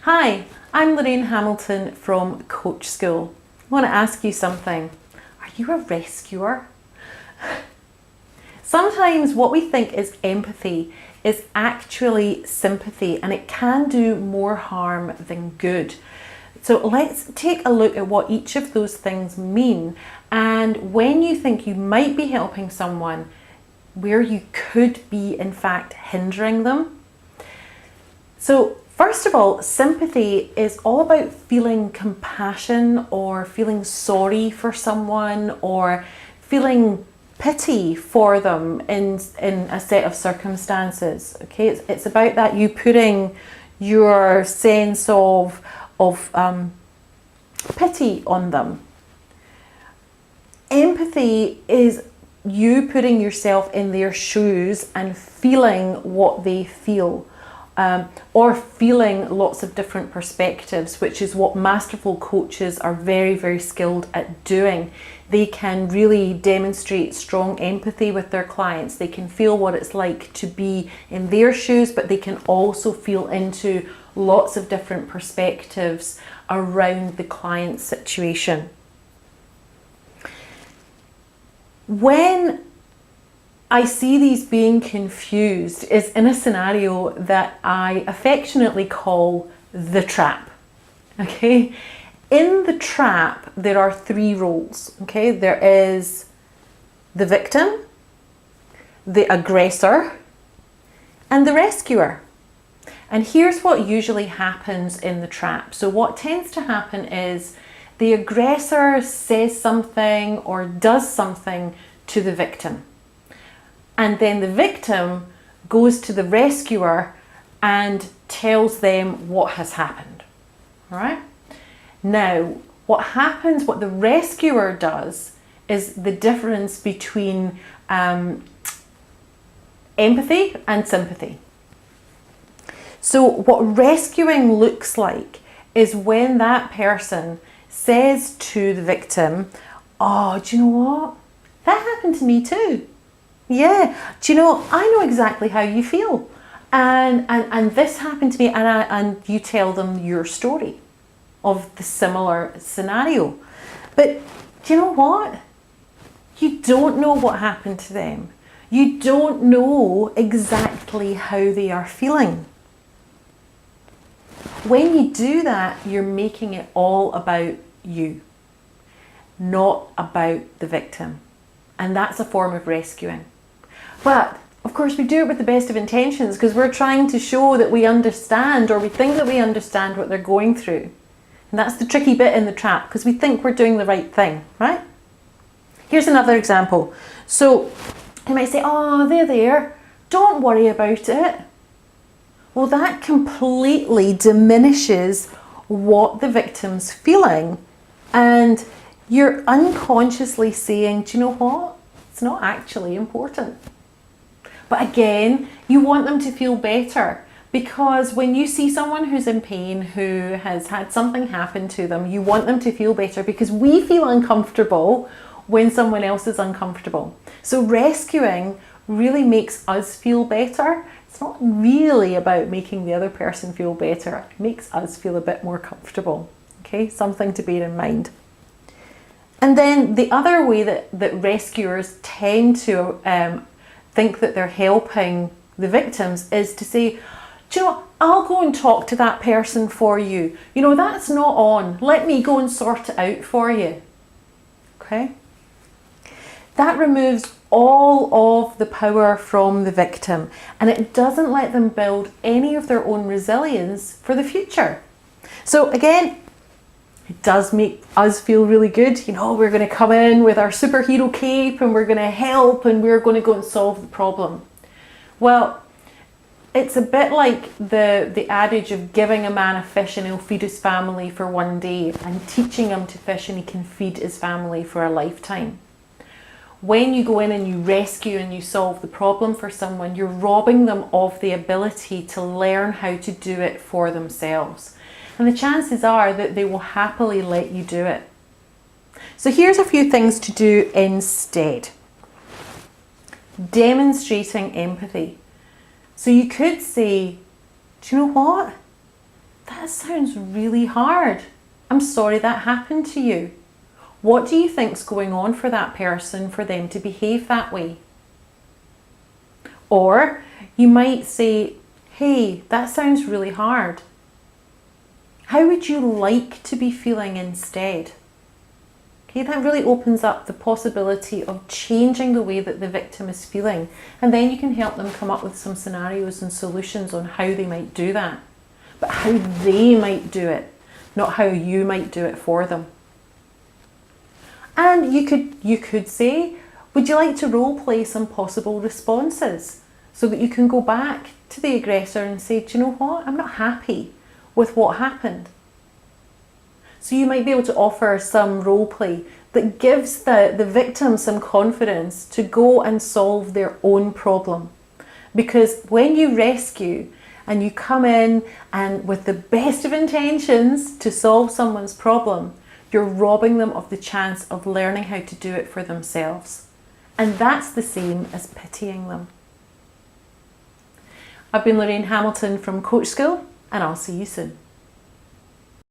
Hi, I'm Lorraine Hamilton from Coach School. I want to ask you something. Are you a rescuer? Sometimes what we think is empathy is actually sympathy, and it can do more harm than good. So let's take a look at what each of those things mean, and when you think you might be helping someone, where you could be in fact hindering them. So first of all, sympathy is all about feeling compassion or feeling sorry for someone or feeling pity for them in a set of circumstances. Okay, it's about that, you putting your sense of pity on them. Empathy is you putting yourself in their shoes and feeling what they feel. Or feeling lots of different perspectives, which is what masterful coaches are very, very skilled at doing. They can really demonstrate strong empathy with their clients. They can feel what it's like to be in their shoes, but they can also feel into lots of different perspectives around the client's situation. When I see these being confused is in a scenario that I affectionately call the trap. Okay, in the trap there are three roles. Okay, there is the victim, the aggressor, and the rescuer. And here's what usually happens in the trap. So what tends to happen is the aggressor says something or does something to the victim. And then the victim goes to the rescuer and tells them what has happened. All right? Now, what happens, what the rescuer does, is the difference between empathy and sympathy. So what rescuing looks like is when that person says to the victim, "Oh, do you know what? That happened to me too. Yeah, do you know, I know exactly how you feel. And this happened to me," and you tell them your story of the similar scenario. But do you know what? You don't know what happened to them. You don't know exactly how they are feeling. When you do that, you're making it all about you, not about the victim. And that's a form of rescuing. But of course we do it with the best of intentions, because we're trying to show that we understand, or we think that we understand what they're going through. And that's the tricky bit in the trap, because we think we're doing the right thing, right? Here's another example. So you might say, "Oh, they're there. Don't worry about it." Well, that completely diminishes what the victim's feeling. And you're unconsciously saying, "Do you know what? It's not actually important." But again, you want them to feel better, because when you see someone who's in pain, who has had something happen to them, you want them to feel better, because we feel uncomfortable when someone else is uncomfortable. So rescuing really makes us feel better. It's not really about making the other person feel better. It makes us feel a bit more comfortable. Okay, something to bear in mind. And then the other way that rescuers tend to think that they're helping the victims is to say, "Do you know what? I'll go and talk to that person for you. You know, that's not on. Let me go and sort it out for you." Okay? That removes all of the power from the victim, and it doesn't let them build any of their own resilience for the future. So again, it does make us feel really good. You know, we're going to come in with our superhero cape and we're going to help and we're going to go and solve the problem. Well, it's a bit like the adage of giving a man a fish and he'll feed his family for one day, and teaching him to fish and he can feed his family for a lifetime. When you go in and you rescue and you solve the problem for someone, you're robbing them of the ability to learn how to do it for themselves. And the chances are that they will happily let you do it. So here's a few things to do instead. Demonstrating empathy. So you could say, "Do you know what? that sounds really hard. I'm sorry that happened to you. What do you think's going on for that person for them to behave that way? Or you might say, hey, that sounds really hard. How would you like to be feeling instead? Okay, that really opens up the possibility of changing the way that the victim is feeling. And then you can help them come up with some scenarios and solutions on how they might do that. But how they might do it, not how you might do it for them. And you could say, would you like to role play some possible responses so that you can go back to the aggressor and say, do you know what? I'm not happy with what happened. So you might be able to offer some role play that gives the victim some confidence to go and solve their own problem. Because when you rescue and you come in and with the best of intentions to solve someone's problem, you're robbing them of the chance of learning how to do it for themselves. And that's the same as pitying them. I've been Lorraine Hamilton from Coach School, and I'll see you soon.